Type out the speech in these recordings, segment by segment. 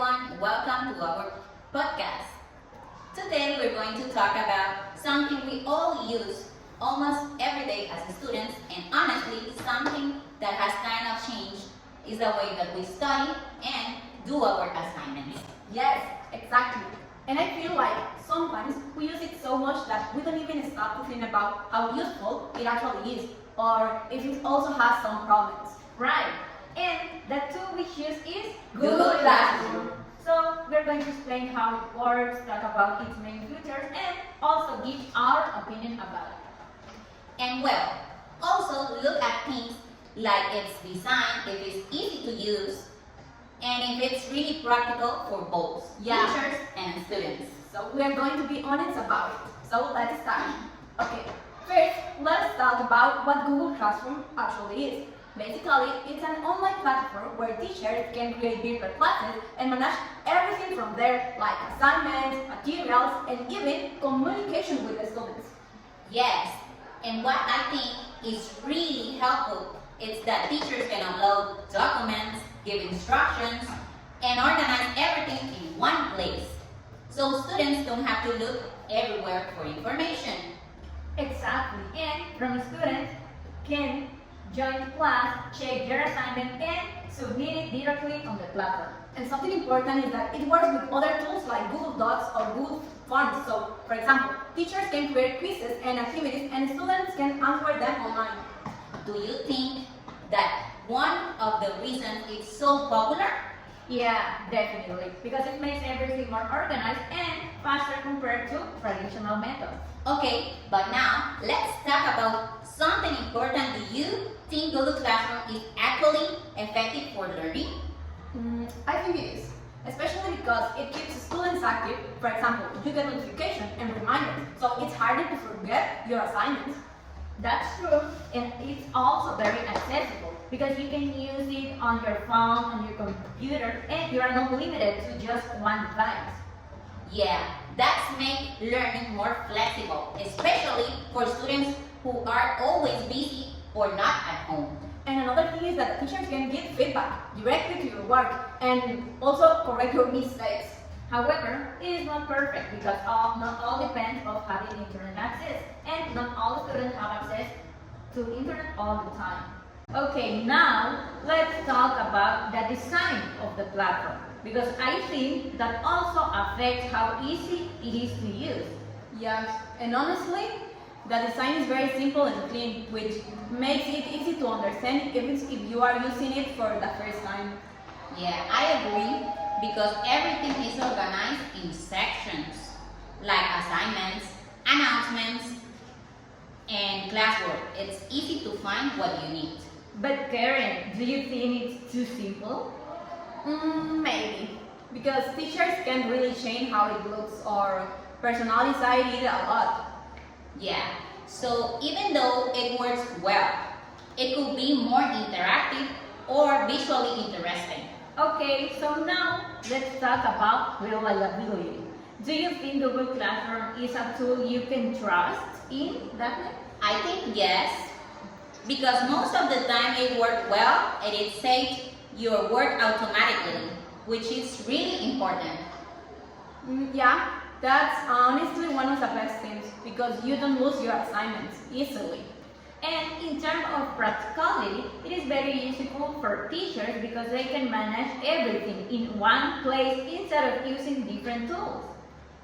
everyone, welcome to our podcast. Today we're going to talk about something we all use almost every day as students, and honestly something that has kind of changed is the way that we study and do our assignments. Yes, exactly. And I feel like sometimes we use it so much that we don't even stop to think about how useful it actually is, or if it also has some problems. Right. And the tool we choose is Google Classroom. So we're going to explain how it works, talk about its main features, and also give our opinion about it. And well, also look at things like its design, if it's easy to use, and if it's really practical for both Yeah. teachers and students. So we are going to be honest about it. So let's start. Okay, first let's talk about what Google Classroom actually is. Basically, it's an online platform where teachers can create virtual classes and manage everything from there, like assignments, materials, and even communication with the students. Yes, and what I think is really helpful is that teachers can upload documents, give instructions, and organize everything in one place. So students don't have to look everywhere for information. Exactly. And from students can join class, check their assignment, and submit it directly on the platform. And something important is that it works with other tools like Google Docs or Google Forms. So, for example, teachers can create quizzes and activities and students can answer them online. Do you think that one of the reasons it's so popular? Yeah, definitely. Because it makes everything more organized and faster compared to traditional methods. Okay, but now let's talk about something important. Do you think Google Classroom is actually effective for learning? I think it is, especially because it keeps students active. For example, you get notifications and reminders, so it's harder to forget your assignments. That's true, and it's also very accessible because you can use it on your phone, on your computer, and you are not limited to just one device. Yeah, that's make learning more flexible, especially for students who are always busy or not at home. And another thing is that teachers can give feedback directly to your work and also correct your mistakes. However, it is not perfect because not all depends on having internet access, and not all students have access to internet all the time. Okay, now let's talk about the design of the platform because I think that also affects how easy it is to use. Yes, and honestly, the design is very simple and clean, which makes it easy to understand even if you are using it for the first time. Yeah, I agree because everything is organized in sections like assignments, announcements, and classwork. It's easy to find what you need. But Karen, do you think it's too simple? Maybe, because teachers can really change how it looks or personalize it a lot. Yeah, so even though it works well, it could be more interactive or visually interesting. Okay, so now let's talk about reliability. Do you think Google Classroom is a tool you can trust in, Daphne? I think yes, because most of the time it works well and it saves your work automatically, which is really important. Yeah, that's honestly one of the best things because you don't lose your assignments easily. And in terms of practicality, it is very useful for teachers because they can manage everything in one place instead of using different tools.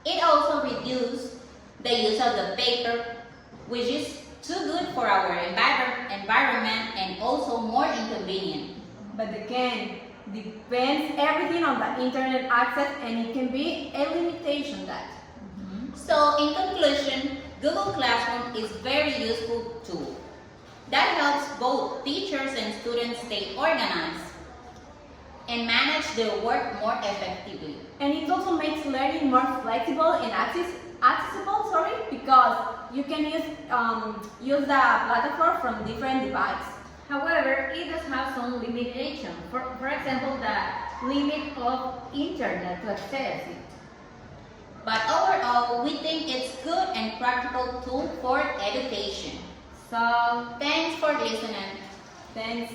It also reduces the use of the paper, which is too good for our environment and also more inconvenient. But again, depends everything on the internet access and it can be a limitation that. So in conclusion, Google Classroom is very useful tool that helps both teachers and students stay organized and manage their work more effectively. And it also makes learning more flexible and accessible, because you can use the platform from different devices. However, it does have some limitations. For example, the limit of internet to access it. But overall, we think it's good and practical tool for education. So, Thanks for listening. Thanks.